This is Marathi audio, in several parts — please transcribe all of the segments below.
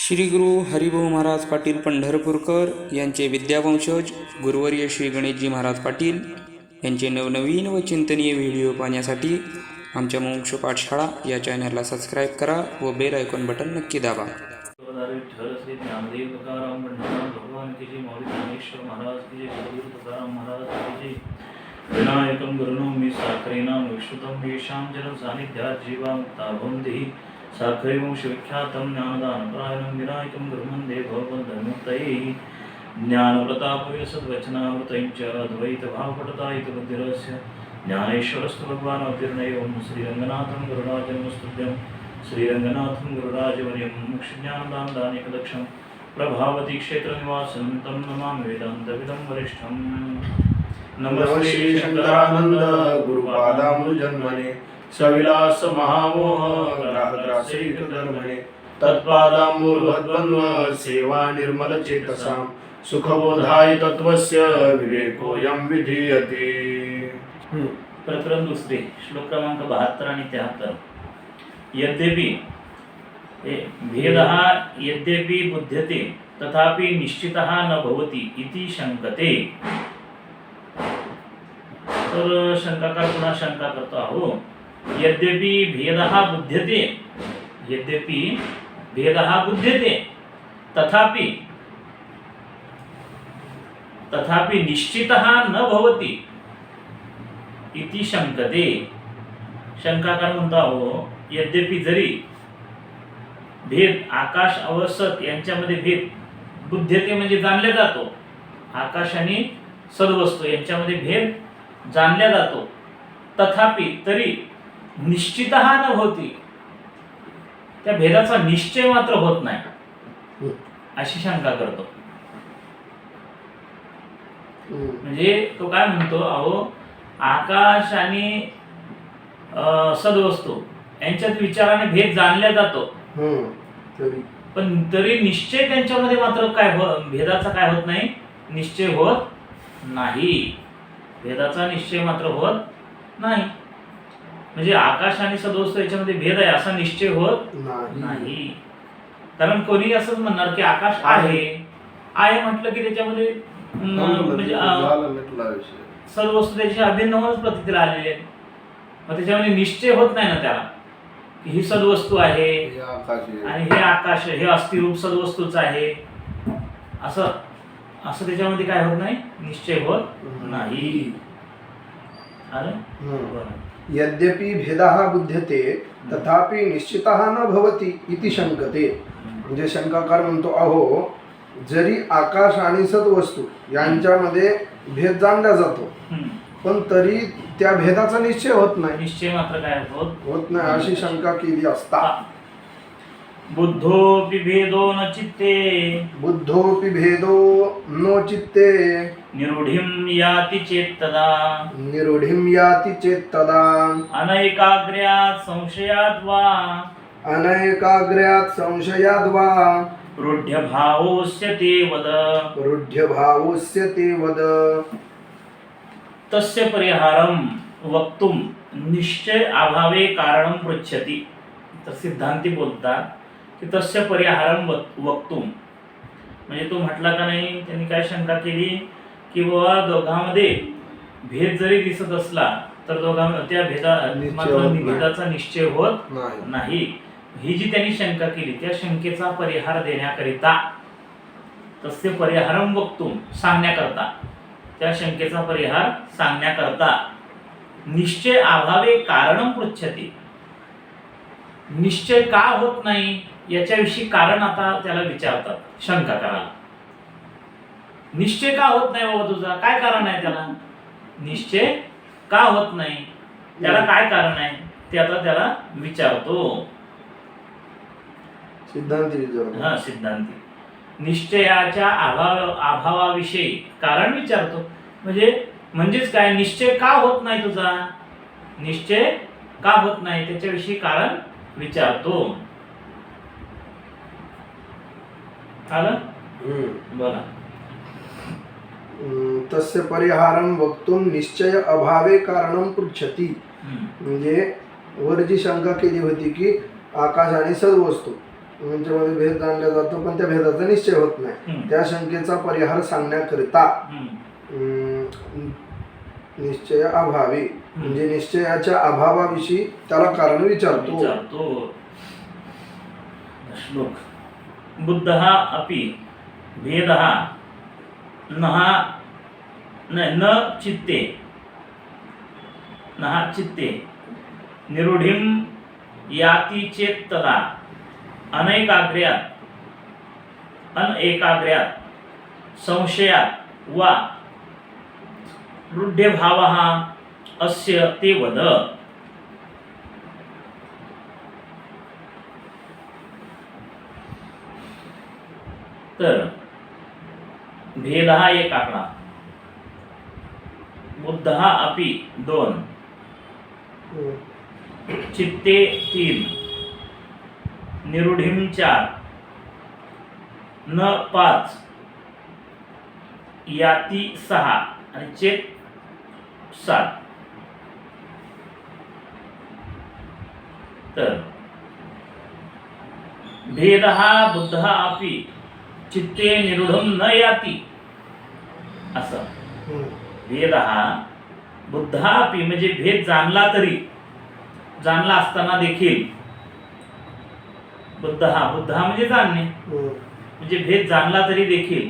श्री गुरु हरिभाऊ महाराज पाटील पंढरपूरकर यांचे विद्यावंशज गुरुवर्य श्री गणेशजी महाराज पाटील यांचे नवनवीन व चिंतनीय व्हिडिओ पाहण्यासाठी आमच्या मोक्ष पाठशाळा या चॅनलला सबस्क्राईब करा व बेल आयकॉन बटन नक्की दाबा. श्री ज्ञानदेव तुकाराम पंढरनाथ भगवान की जय. मौली ज्ञानेश्वर महाराज की जय. सद्गुरु तुकाराम महाराज की जय. विनायकं गुरुनौमि साकरेणां विश्रुतं येषां जनं सान्निध्यात् जीवा मुक्ता भवन्ति. साखरेवं विख्यातं ज्ञानदानपरायणं विनायकं गुरुवन्दे भवबन्धविमुक्तये. ज्ञानप्रतापविलसद्वचनामृतं च अद्वैतभावपटतायित बुद्धिरस्य ज्ञानेश्वरस्तु भगवान् अवतीर्णयो. श्रीरङ्गनाथं गुरुराजनमस्तुभ्यं. श्रीरङ्गनाथं गुरुराजवर्यं मोक्षज्ञानदानदानेकदक्षं प्रभावती क्षेत्रनिवासं तं नमामि वेदान्तविदं वरिष्ठं. नमस्ते श्री शंकरानंद गुरुपादाम्बुजन्मने सविलास महामोह ग्राहग्रासिक धर्मणे तत्पादाम्बुर्भद्वन्व सेवा निर्मल चेतसां सुखबोधाय तत्वस्य विवेकोऽयं विधीयते. प्रकरण दुसरे श्लोक क्रमांक 72 आणि 73. यद्यपि भेदः यद्यपि बुध्यते तथापि निश्चितः न भवति इति शंकते. तर शंकाकार पुन्हा शंका करतो आहो. यद्यपि भेदः बुध्यते, यद्यपि भेदः बुध्यते तथापि तथापि निश्चितः न भवति इति शंकते. शंकाकार म्हणतो आहो यद्यपि जरी भेद आकाश अवसत यांच्यामध्ये भेद बुद्धते म्हणजे जाणले जातो. आकाश आणि सद्वस्तू यांच्यामध्ये भेद जाणल्या जातो. तथापि तरी निश्चितः न होती, त्या भेदाचा निश्चय मात्र होत नाही अशी शंका करतो. म्हणजे तो काय म्हणतो अहो आकाश आणि सद्वस्तू यांच्यात विचाराने भेद जाणला जातो पण तरी निश्चय त्यांच्यामध्ये मात्र काय भेदाचा काय होत नाही, निश्चय होत नाही. भेदाचा निश्चय मात्र होत नाही. म्हणजे आकाश आणि सद्वस्तू याच्यामध्ये भेद आहे असा निश्चय होत नाही. कारण कोणी असंच म्हणणार की आकाश आहे म्हटलं की त्याच्यामध्ये म्हणजे सद्वस्तू त्याची अभिन्न होऊनच प्रतीला आलेली आहे. मग त्याच्यामध्ये निश्चय होत नाही ना त्याला की ही सद्वस्तू आहे आणि हे आकाश हे अस्थिरूप सद्वस्तूच आहे असं असं त्याच्यामध्ये काय होत नाही, निश्चय होत नाही. यद्यपि भेदः बुध्यते तथापि निश्चितः न भवति इति शंकते. म्हणजे शंकाकार म्हणतो अहो जरी आकाश आणि सद्वस्तू यांच्यामध्ये भेद जाणला जातो पण तरी त्या भेदाचा निश्चय होत नाही, निश्चय मात्र काय होत नाही अशी शंका केली असता. बुद्धोपि भेदो न चित्ते, बुद्धोपि भेदो नो चित्ते निरूढिं याति चेत्तदा, निरूढिं याति चेत्तदा अनैकाग्र्यात् संशयाद् वा, अनैकाग्र्यात् संशयाद् वा रूढ्यभावोऽस्य ते वद, रूढ्यभावोऽस्य ते वद. तस्य परिहारं वक्तुं निश्चय अभावे कारणं पृच्छति. तर सिद्धांती बोलतात की तस्य परिहारं वक्तुं म्हणजे तो म्हटला का नाही, त्यांनी काय शंका केली की बाबा दोघांमध्ये भेद जरी दिसत असला तर त्या भेदाचा निश्चय होत नाही. ही जी त्यांनी शंका केली त्या शंकेचा परिहार देण्याकरिता तस्य परिहारं वक्तुं सांगण्याकरता, त्या शंकेचा परिहार सांगण्याकरता निश्चय अभावे कारणं पृच्छति. निश्चय का होत नाही याच्याविषयी कारण आता त्याला विचारतात शंका करायला. निश्चय का होत नाही बाबा तुझा, काय कारण आहे त्याला, निश्चय का होत नाही त्याला काय कारण आहे ते आता त्याला विचारतो सिद्धांती. सिद्धांती निश्चयाच्या अभावाविषयी कारण विचारतो. म्हणजेच काय, निश्चय का होत नाही तुझा, निश्चय का होत नाही त्याच्याविषयी कारण विचारतो. आलं बोला. तस्य परिहारं वक्तुं निश्चय अभावे कारणं पृच्छति. म्हणजे वर जी शंका केली होती की आकाश आणि सद्वस्तू यांच्यामध्ये भेद जाणला जातो पण त्या भेदाचा निश्चय होत नाही. हम्म. त्या शंकेचा परिहार सांगण्याकरिता हम्म. निश्चय अभावी म्हणजे निश्चयाच्या अभावाविषयी त्याला कारण विचारतो. श्लोक बुद्धः अपि भेदः न चित्ते निरूढिं याति चेत् तदा अनैकाग्र्यात् संशयात् वा रूढ्यभावः अस्य ते वद. तर भेदः एक आकडा, बुद्धः अपि 2, चित्ते 3, निरूढिं 4, न 5, याती 6 आणि चेत 7. तर भेदः बुद्धः अपि चित्ते निरूढं न याति असं. भेदः बुद्धः अपि म्हणजे भेद जाणला असताना देखील बुद्धः म्हणजे जाणणे म्हणजे भेद जाणला तरी देखील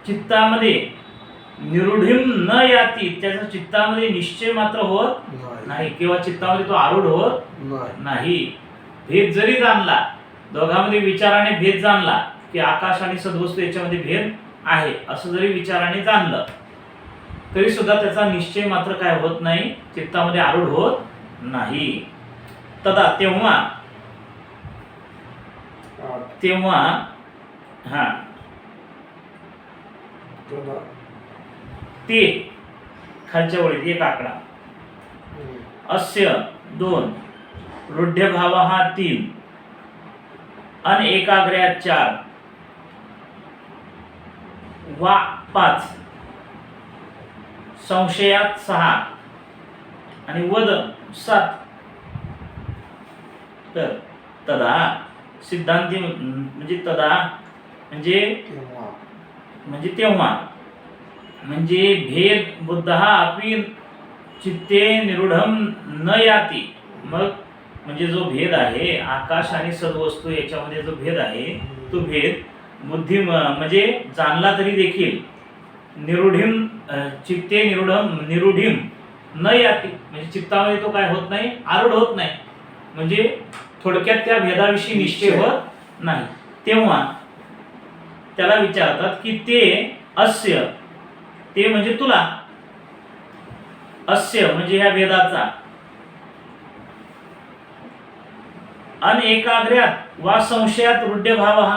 चित्तामध्ये निरूढिं न याति त्याचा चित्तामध्ये निश्चय मात्र होत नाही किंवा चित्तामध्ये तो आरूढ होत नाही. भेद जरी जाणला, दोघांमध्ये विचाराने भेद जाणला की आकाश आणि सद्वस्तू याच्यामध्ये भेद आहे असं जरी विचाराने जाणलं तरी सुद्धा त्याचा निश्चय मात्र काय होत नाही, चित्तामध्ये आरूढ होत नाही. तदा तेव्हा ते खालच्या ओळीत एक आकडा, अस्य 2, रूढ्यभावः 3, अनैकाग्र्यात् 4 वा 5, संशयात 6 आणि वद 7. तर तदा सिद्धांती म्हणजे तदा म्हणजे तेव्हा म्हणजे भेद बुद्धः अपि चित्ते निरूढं न याति. मग म्हणजे जो भेद आहे आकाश आणि सद्वस्तू याच्यामध्ये जो भेद आहे तो भेद बुद्धी म्हणजे जाणला तरी देखील चित्ते निरूढिं न याति म्हणजे चित्तामध्ये तो काय होत नाही, आरूढ होत नाही. म्हणजे थोडक्यात त्या भेदाविषयी निश्चय होत नाही. तेव्हा त्याला विचारतात की ते म्हणजे तुला, अस्य म्हणजे ह्या भेदाचा, अनैकाग्र्यात् वा संशयात रूढ्यभावः,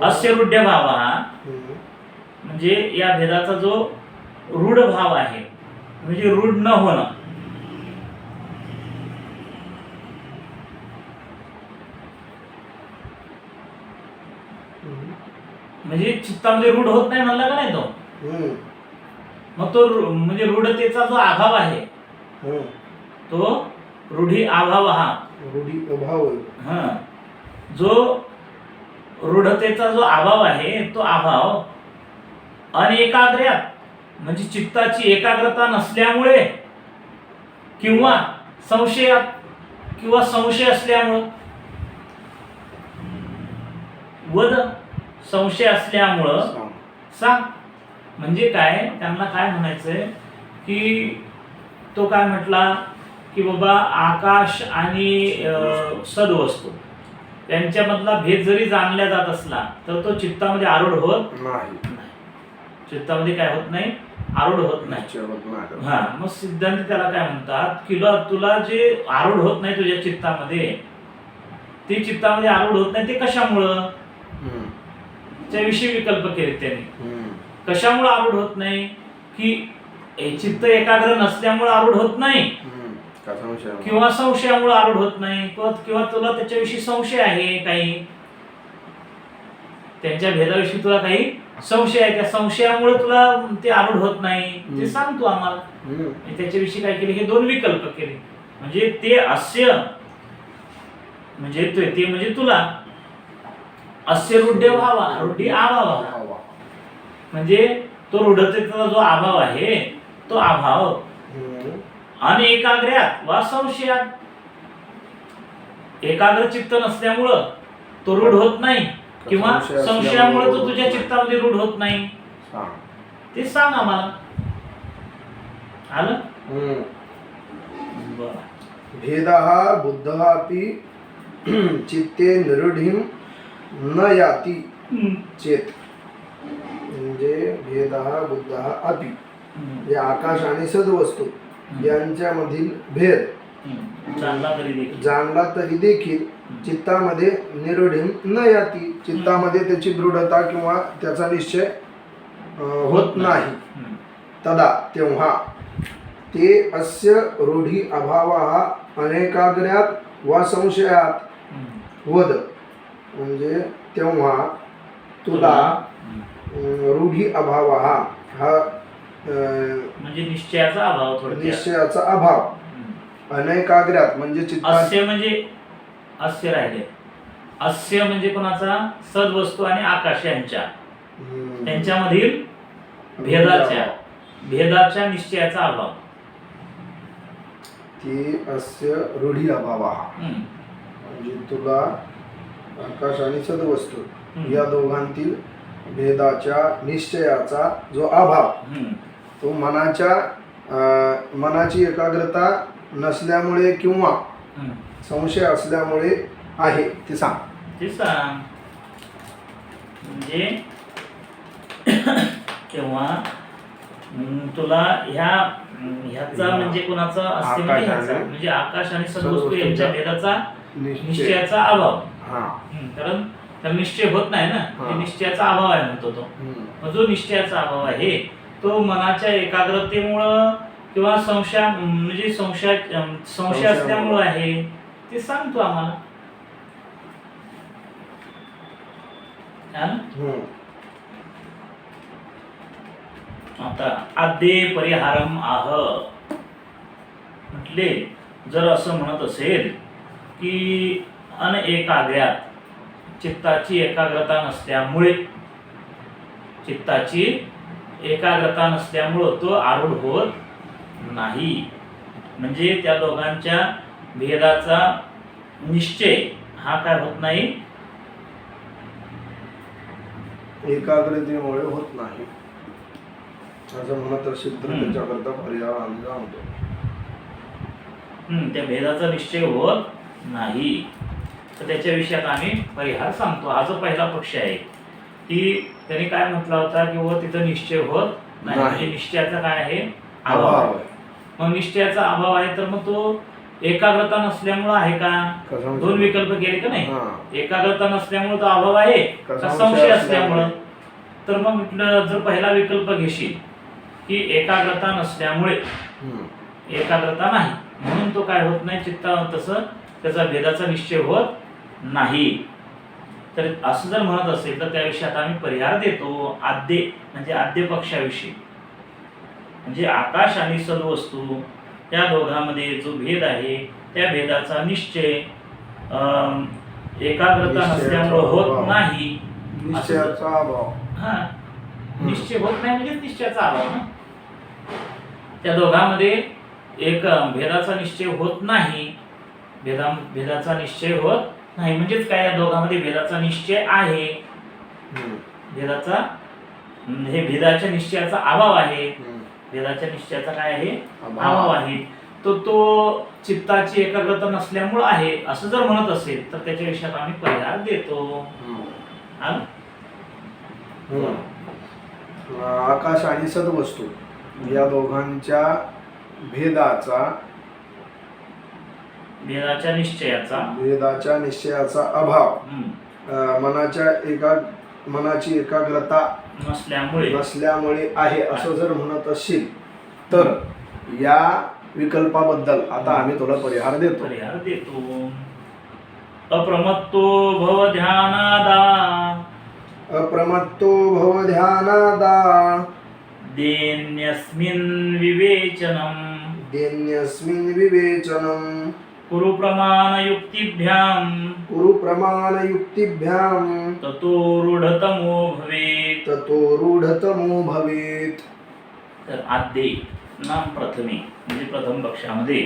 अस्य रूढ्यभावः म्हणजे या भेदाचा जो रूढ भाव आहे म्हणजे रूढ न होणं. म्हणजे चित्तामध्ये रूढ होत नाही म्हणला का नाही तो, मग तो म्हणजे रूढतेचा जो अभाव आहे तो रूढी अभाव जो रूढतेचा जो अभाव आहे तो अभाव अनैकाग्र्यात म्हणजे चित्ताची एकाग्रता नसल्यामुळे किंवा संशय असल्यामुळं, वद संशय असल्यामुळं सांग. म्हणजे काय त्यांना काय म्हणायचंय की तो काय म्हटला की बाबा आकाश आणि सद्वस्तू त्यांच्यामधला भेद जरी जाणला जात असला तर तो चित्तामध्ये आरूढ होत नाही. चित्तामध्ये काय होत नाही, आरूढ होत नाही. हा, मग सिद्धांत त्याला काय म्हणतात की तुला जे आरूढ होत नाही तुझ्या चित्तामध्ये, ते चित्तामध्ये आरूढ होत नाही ते कशामुळं, त्याविषयी विकल्प केले त्यांनी. कशामुळे आरूढ होत नाही की चित्त एकाग्र नसल्यामुळे आरूढ होत नाही किंवा संशयामुळे आरूढ होत नाही किंवा तुला त्याच्याविषयी संशय आहे, काही त्यांच्या भेदाविषयी तुला काही संशय आहे, त्या संशयामुळे तुला ते आरूढ होत नाही ते सांग तू आम्हाला. त्याच्याविषयी काय केले, हे 2 विकल्प केले. म्हणजे ते अस्य म्हणजे ते म्हणजे तुला. अस्य रूढ्य भावा, रूढी अभावा, म्हणजे तो रूढतेचा जो अभाव आहे तो अभाव. आणि एकाग्र्यात वा संशयात, एकाग्र चित्त नसल्यामुळं तो रूढ होत नाही किंवा संशयामुळे तो तुझ्या चित्तामध्ये रूढ होत नाही. ते सांग आम्हाला. आलं? बरं. भेदः बुद्धः अपि चित्ते निरूढीं न याति चेत. म्हणजे भेदः बुद्धः अपि, हे आकाश आणि सद्वस्तू यांच्यामधील भेद जाणला तरी देखील चित्तामध्ये निरूढीं न याती, चित्तामध्ये त्याची दृढता किंवा त्याचा निश्चय होत नाही. तदा तेव्हा ते अस्य रूढी अभावः अनेकाग्र्यात वा संशयात वद. म्हणजे तेव्हा तुला रूढी अभाव हा म्हणजे निश्चयाचा अभाव, थोडक्यात निश्चयाचा अभाव. अनेकाग्र्यात म्हणजे चित्तात, अस्य म्हणजे अस्य राहिले. अस्य म्हणजे कोणाचा? सद्वस्तू आणि आकाश यांच्यामधील भेदाच्या निश्चयाचा अभाव. ते अस्य रूढी अभाव म्हणजे तुला आकाश आणि सद्वस्तू या दोघांतील भेदाच्या निश्चयाचा जो अभाव, तो मनाची एकाग्रता नसल्यामुळे किंवा संशय असल्यामुळे आहे. ते सांग. म्हणजे तेव्हा तुला ह्याचा म्हणजे कोणाचा असते म्हणजे आकाश आणि सद्वस्तू यांच्या भेदाचा निश्चयाचा अभाव. कारण त्याला निश्चय होत नाही ना, निश्चयाचा अभाव आहे म्हणतो तो. जो निश्चयाचा अभाव आहे तो मनाच्या एकाग्रतेमुळं किंवा संशय असल्यामुळं आहे. ते सांगतो आम्हाला. आता आद्ये परिहारम आह म्हटले, जर असं म्हणत असेल की अनएकाग्र्यात, चित्ताची एकाग्रता नसल्यामुळं तो आरूढ होत नाही. म्हणजे त्या दोघांच्या भेदाचा निश्चय हा काय होत नाही, एकाग्रतेमुळे होत नाही असं म्हणत असेल तर त्याच्याकरता पर्याय आणला होतो. त्या भेदाचा निश्चय होत नाही, तर त्याच्या विषयात आम्ही परिहार सांगतो. हा जो पहिला पक्ष आहे की त्यांनी काय म्हटला होता की व तिथं निश्चय होत नाही. म्हणजे निश्चयाचा काय आहे? अभाव आहे. मग निश्चयाचा अभाव आहे तर मग तो एकाग्रता नसल्यामुळं आहे का? दोन विकल्प केले का नाही? एकाग्रता नसल्यामुळे तो अभाव आहे का संशय असल्यामुळं? तर मग म्हटलं, जर पहिला विकल्प घेशील की एकाग्रता नसल्यामुळे एकाग्रता नाही म्हणून तो काय होत नाही, चित्ता तसं त्याचा भेदाचा निश्चय होत नाही. तर असं जर म्हणत असेल तर त्या विषयात आम्ही परिहार देतो. आद्य म्हणजे आद्य पक्षाविषयी, म्हणजे आकाश आणि सद्वस्तू त्या दोघांमध्ये जो भेद आहे त्या भेदाचा निश्चय एकाग्रता नसल्यामुळे होत नाही. निश्चयाचा अभाव. निश्चय होत नाही म्हणजे निश्चयाचा अभाव ना. त्या दोघांमध्ये एक भेदाचा निश्चय होत नाही. भेदाचा निश्चय होत नाही म्हणजेच काय, या दोघांमध्ये भेदाचा निश्चय आहे. भेदाच्या निश्चयाचा अभाव आहे. भेदाच्या निश्चयाचा काय आहे? अभाव आहे. तो चित्ताची एकाग्रता नसल्यामुळे आहे असं जर म्हणत असेल तर त्याच्या विषयात आम्ही परिहार देतो. आकाश आणि सद्वस्तू या दोघांच्या भेदाच्या निश्चयाचा अभाव मनाची एकाग्रता नसल्यामुळे आहे असं जर म्हणत असेल तर या विकल्पाबद्दल आता आम्ही तुला परिहार देतो. अप्रमत्तो भव ध्यानादा देन्यस्मिन् विवेचनम् कुरु प्रमाणयुक्तिभ्यां कुरु प्रमाणयुक्तिभ्यां ततो रूढतमो भवेत्. ततो रूढतमो भवेत्. तर आद्ये नाम प्रथमे म्हणजे प्रथम पक्षामध्ये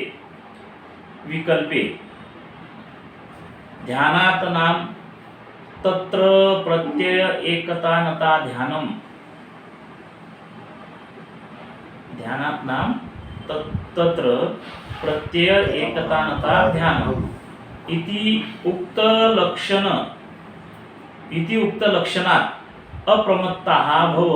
विकल्पे ध्यानात नाम तत्र प्रत्यय एकतानता ध्यानम. ध्यानात नाम तत्र प्रत्यय एकतानता ध्यानम इति उक्त लक्षणात अप्रमत्तः भव.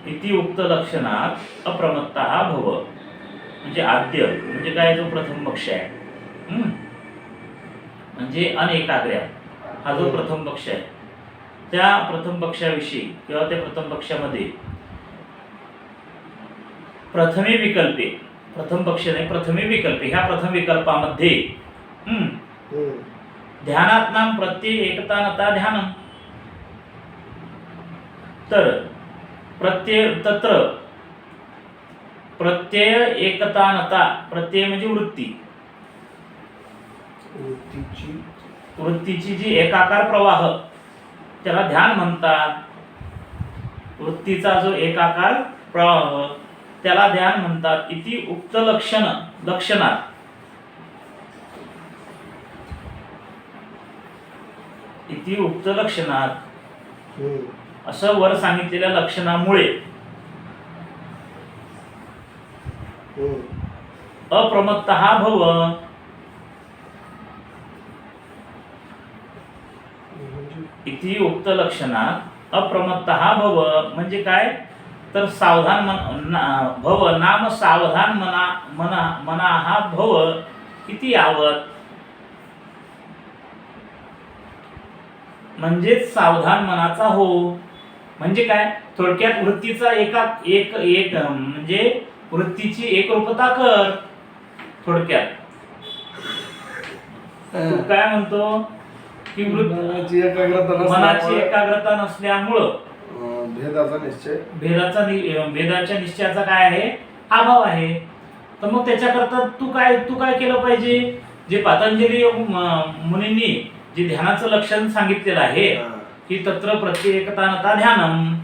इति उक्त लक्षणात अप्रमत्तः भव म्हणजे आद्य म्हणजे काय, जो प्रथम पक्ष आहे म्हणजे अनेकाग्र्या हा जो प्रथम पक्ष आहे, त्या प्रथम पक्षाविषयी किंवा त्या प्रथम पक्षामध्ये प्रथमे विकल्पे, प्रथम पक्ष नाही प्रथमे विकल्पे, ह्या प्रथम विकल्पामध्ये ध्यानात नाम प्रत्यय एकतानता ध्यानम. तर तत्र प्रत्यय एकतानता, प्रत्यय म्हणजे वृत्ती, वृत्तीची जी एकाकार प्रवाह त्याला ध्यान म्हणतात. वृत्तीचा जो एकाकार प्रवाह त्याला ध्यान म्हणतात. इति उक्त लक्षणात इति उक्त लक्षणात असं वर सांगितलेल्या लक्षणामुळे अप्रमत्तः भव. इति उक्त लक्षणात अप्रमत्तः भव म्हणजे काय, तर सावधान भव नाम सावधान मना हा भव किती यावत म्हणजेच सावधान मनाचा हो. म्हणजे काय, थोडक्यात वृत्तीचा एक म्हणजे वृत्तीची एकरूपता कर. थोडक्यात तू काय म्हणतो की मनाची एकाग्रता नसल्यामुळं भेदाच्या निश्चयाचा काय आहे, अभाव आहे. तर मग त्याच्याकरता तू काय केलं पाहिजे, जे पतंजली मुनींनी जे ध्यानाचं लक्षण सांगितलेलं आहे की तत्र प्रत्यय एकतानता ध्यानम,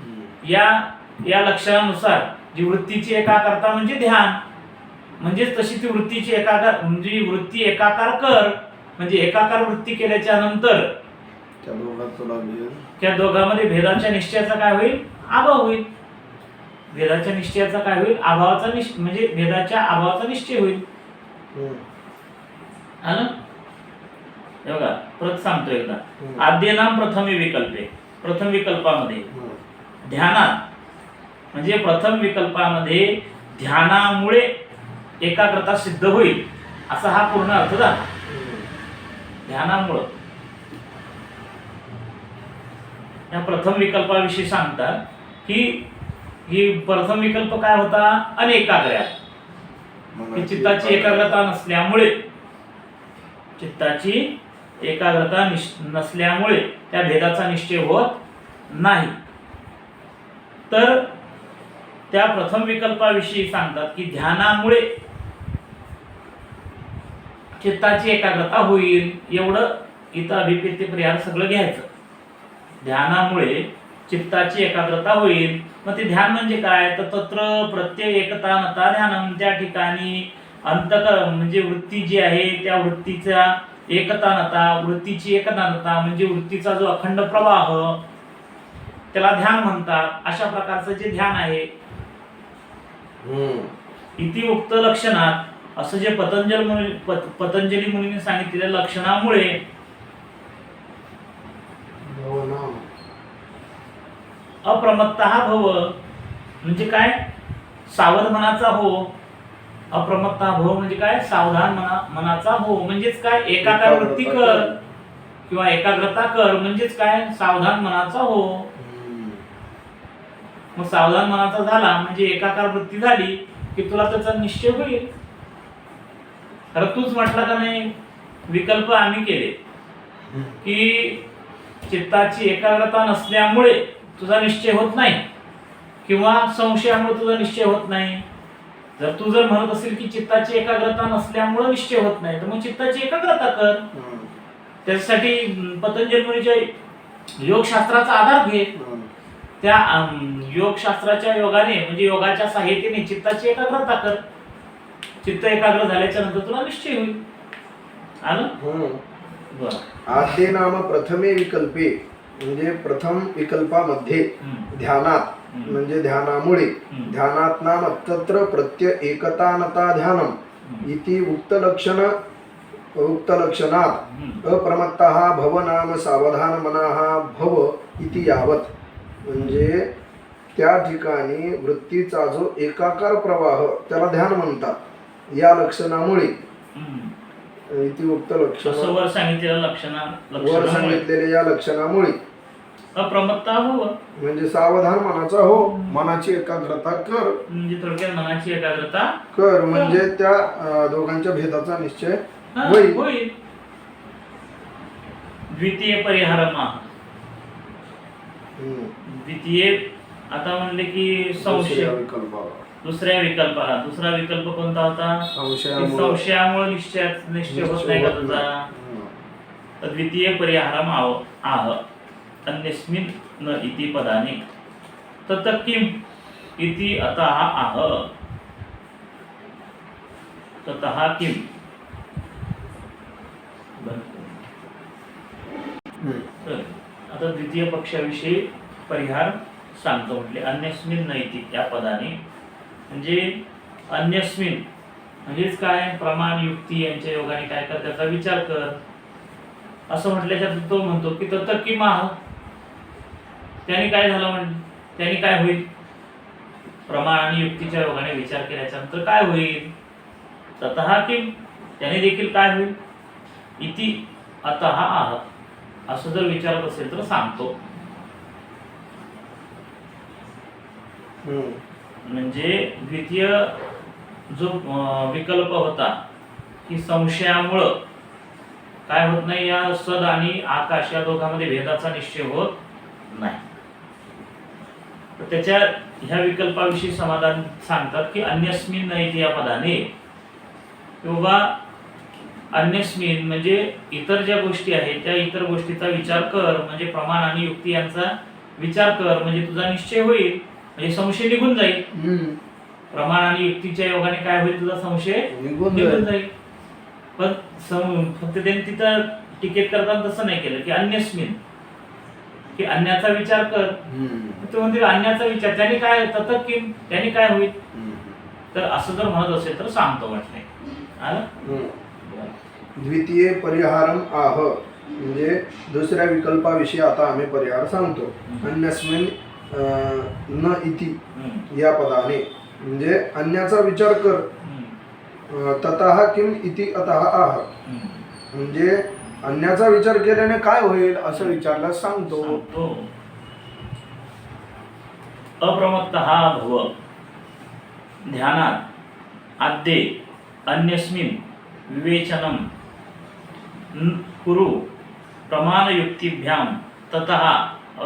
या लक्षणानुसार जी वृत्तीची एकाग्रता म्हणजे ध्यान, म्हणजेच तशी ती वृत्तीची वृत्ती एकाकार कर. म्हणजे एकाकार वृत्ती केल्याच्या नंतर त्या दोघांमध्ये भेदाच्या निश्चयाचा काय होईल, अभाव होईल. भेदाच्या निश्चयाचा काय होईल, अभावाचा म्हणजे भेदाच्या अभावाचा निश्चय होईल. आलं बघा, परत सांगतो एकदा. आद्य नाम प्रथमे विकल्पे, प्रथम विकल्पामध्ये ध्यानात म्हणजे प्रथम विकल्पामध्ये ध्यानामुळे एकाग्रता सिद्ध होईल असा हा पूर्ण अर्थ झाला. ध्यानामुळे या प्रथम विकल्पाविषयी सांगतात की प्रथम विकल्प काय होता, अनेकाग्र्या, की चित्ताची एकाग्रता नसल्यामुळे त्या भेदाचा निश्चय होत नाही. तर त्या प्रथम विकल्पाविषयी सांगतात की ध्यानामुळे चित्ताची एकाग्रता होईल. एवढं इथं अभिप्रेत्य परिहार सगळं घ्यायचं. ध्यानामुळे चित्ताची एकाग्रता होईल. मग ते ध्यान म्हणजे काय, तर तत्र प्रत्यय एकतानता ध्यानम, त्या ठिकाणी अंतकर म्हणजे वृत्ती जी आहे त्या वृत्तीचा वृत्तीची एकतानता म्हणजे वृत्तीचा जो अखंड प्रवाह त्याला ध्यान म्हणतात. अशा प्रकारचं जे ध्यान आहे इति उक्त लक्षणात असं जे पतंजली मुनींनी सांगितलेल्या लक्षणामुळे अप्रमत्तः भव म्हणजे काय, सावध मनाचा हो. अप्रमत्तः भव म्हणजे काय, सावधान मनाचा हो. म्हणजेच काय, एकाकार वृत्ती कर किंवा एकाग्रता कर म्हणजेच काय, सावधान मनाचा हो. मग सावधान मनाचा झाला म्हणजे एकाकार वृत्ती झाली की तुला त्याचा निश्चय होईल. तर तूच म्हटला का नाही, विकल्प आम्ही केले की चित्ताची एकाग्रता नसल्यामुळे तुझा निश्चय होत नाही किंवा संशयामुळे तुझा निश्चय होत नाही. जर तू जर म्हणत असेल की चित्ताची एकाग्रता नसल्यामुळे निश्चय होत नाही, तर मग चित्ताची एकाग्रता कर. त्याच्यासाठी पतंजली मुनीच्या योगशास्त्राचा आधार घे. त्या योगशास्त्राच्या योगाने म्हणजे योगाच्या सहाय्यतेने चित्ताची एकाग्रता कर. चित्त एकाग्र झाल्याच्या नंतर तुला निश्चय होईल. आलं? बरं. आद्ये नाम प्रथमे विकल्पे म्हणजे प्रथम विकल्पामध्ये ध्यानात म्हणजे ध्यानामुळे ध्यानात नाम तत्र प्रत्यय एकतानता ध्यानम इति उक्त लक्षणात अप्रमत्तः भव नाम सावधान मनाः भव इति यावत. म्हणजे त्या ठिकाणी वृत्तीचा जो एकाकार प्रवाह त्याला ध्यान म्हणतात. या लक्षणामुळे इति उक्त लक्षण वर सांगितलेल्या वर सांगितलेल्या या लक्षणामुळे अप्रमत्ता भव म्हणजे सावधान मनाचा हो, मनाची एकाग्रता कर. म्हणजे थोडक्यात मनाची एकाग्रता कर म्हणजे त्या दोघांच्या भेदाचा निश्चय होईल. द्वितीय परिहारमाह. द्वितीय आता म्हणले की संशय दुसऱ्या विकल्पाला. दुसरा विकल्प कोणता होता? संशयामुळे निश्चय होत नाही का तुझा? तर द्वितीय परिहारम आह अन्यस्मिन् न इति पदाने तत किम इति अतः आह ततः किम. तर आता द्वितीय पक्षाविषयी परिहार सांगतो. म्हटले अन्यस्मिन् न इति या पदाने म्हणजे अन्यस्मिन म्हणजेच काय? प्रमाण युक्ती यांच्या योगाने काय कर, त्याचा विचार कर असं म्हटल्याच्या तो म्हणतो की तत किम आह. त्याने काय झालं? त्याने काय होईल? प्रमाण आणि युक्तीच्या योगाने विचार केल्याच्या नंतर काय होईल? ततः किम त्याने देखील काय होईल? इति अतः आह असं जर विचारत असेल तर सांगतो. म्हणजे द्वितीय जो विकल्प होता की संशयामुळं काय होत नाही, या सद आणि आकाश या दोघांमध्ये भेदाचा निश्चय होत नाही. तर त्याच्या ह्या विकल्पाविषयी समाधान सांगतात की अन्यस्मिन नाही या पदाने किंवा अन्यस्मिन म्हणजे इतर ज्या गोष्टी आहेत त्या इतर गोष्टीचा विचार कर. म्हणजे प्रमाण आणि युक्ती यांचा विचार कर म्हणजे तुझा निश्चय होईल. म्हणजे संशय निघून जाईल. प्रमाण आणि युक्तीच्या योगाने काय होईल? तुझा संशय निघून जाईल. पण फक्त त्यांनी तिथं टिकेत करताना तसं नाही केलं की अन्यस्मिन की अन्याचा विचार कर. तो म्हणते अन्याचा विचार त्याने काय तत किम त्याने काय होईल? तर असं जर म्हणत असेल तर सांगतो म्हटलंय. आलं? द्वितीय परिहारम आह म्हणजे दुसऱ्या विकल्पाविषयी आता आम्ही परिहार सांगतो. अन्यस्मिन न इति या पदाने म्हणजे अन्याचा विचार कर. ततः किम इति अतः आह म्हणजे अन्याचा विचार केल्याने काय होईल असं विचारल्यास सांगतो. अप्रमत्तः भव ध्यानात आद्ये अन्यस्मिन् विवेचनम कुरु प्रमाणयुक्तिभ्याम ततः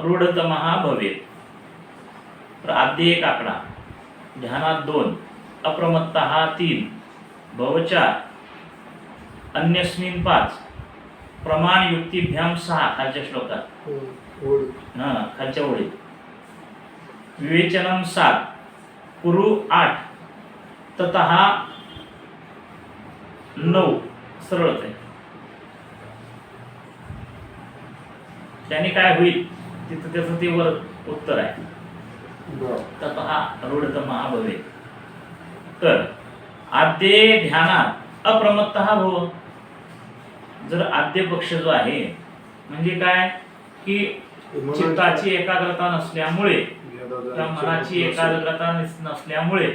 रूढतमः भवेत्. तर आद्य 1 आकडा, ध्यानात 2, अप्रमत्तः 3, भव 4, अन्यस्मिन् 5, प्रमाणयुक्तिभ्याम 6 खालच्या श्लोकात खालच्या ओळीत, विवेचनम 7, कुरु 8, ततः 9 सरळच आहे. त्याने काय होईल तिथं त्याचं ते वर उत्तर आहे. ततः रूढतमः भवेत्. तर आद्ये ध्यानात अप्रमत्तः भव. जर आद्य पक्ष जो आहे म्हणजे काय की चित्ताची एकाग्रता नसल्यामुळे किंवा मनाची एकाग्रता नसल्यामुळे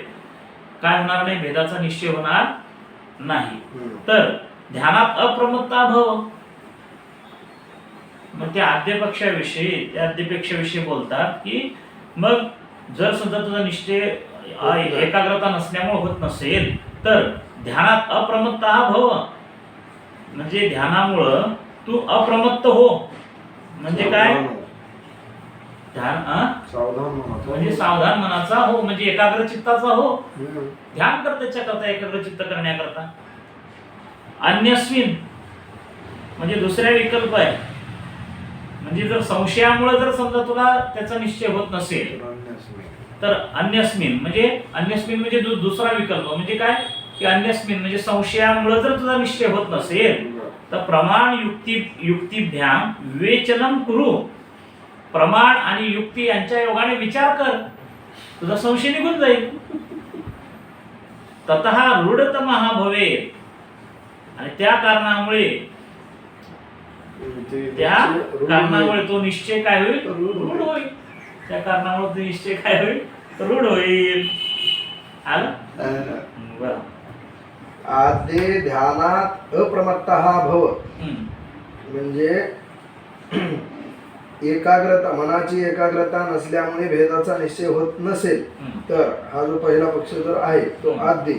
काय होणार नाही? भेदाचा निश्चय होणार नाही. तर ध्यानात अप्रमत्ता भव मग त्या आद्यपक्षाविषयी बोलतात की मग जर सुद्धा तुझा निश्चय एकाग्रता नसल्यामुळे होत नसेल तर ध्यानात अप्रमत्ता भव म्हणजे ध्यानामुळं तू अप्रमत्त हो. म्हणजे काय? सावधान मनाचा म्हणजे सावधान मनाचा हो, म्हणजे एकाग्र चित्ताचा हो, हम्म. ध्यान कर त्याच्याकरता, एकाग्र चित्त करण्याकरता. अन्यस्मिन म्हणजे दुसऱ्या विकल्प आहे, म्हणजे जर संशयामुळे जर समजा तुला त्याचा निश्चय होत नसेल तर अन्यस्मिन म्हणजे दुसरा विकल्प म्हणजे काय की अन्यस्मिन म्हणजे संशयामुळे जर तुझा निश्चय होत नसेल तर प्रमाण युक्तिभ्याम विवेचनम कुरु. प्रमाण आणि युक्ती यांच्या योगाने विचार कर, तुझा संशय निघून जाईल. ततः रूढतमः भवेत्. आणि त्या कारणामुळे तो निश्चय काय होईल? रूढ होईल. त्या कारणामुळे तो निश्चय काय होईल? रूढ होईल. आलं? बरं. आद्ये ध्यानात अप्रमत्तः भव. म्हणजे एकाग्रता, मनाची एकाग्रता नसल्यामुळे भेदाचा निश्चय होत नसेल तर हा जो पहिला पक्ष जर आहे तो आद्य.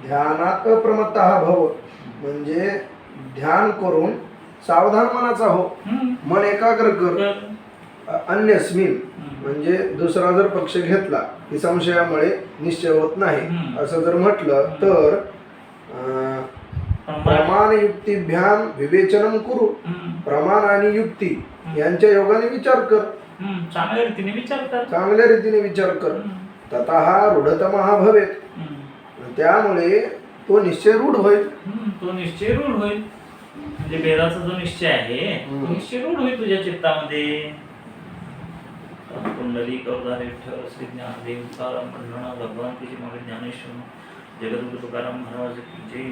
ध्यानात अप्रमत्तः भव म्हणजे ध्यान करून सावधान मनाचा हो, मन एकाग्र कर. अन्यस्मिन म्हणजे दुसरा जर पक्ष घेतला की संशयामुळे निश्चय होत नाही असं जर म्हटलं तर प्रमाण युक्तिभ्याम विवेचनम कुरु. प्रमाण आणि युक्ती यांच्या योगाने विचार कर, चांगल्या रीतीने विचार कर, चांगल्या रीतीने विचार कर. ततः रूढतमः भवेत्. त्यामुळे तो निश्चय रूढ होईल. तो निश्चय रूढ होईल म्हणजे भेदाचा जो निश्चय आहे तो निश्चय रूढ होईल तुझ्या चित्तामध्ये. कुंडली कवदार विठ्ठल श्री ज्ञानदेव तुकाराम पंढरनाथ भगवान तुझी मग ज्ञानेश्वर जगद्गुरु तुकाराम महाराज की जय.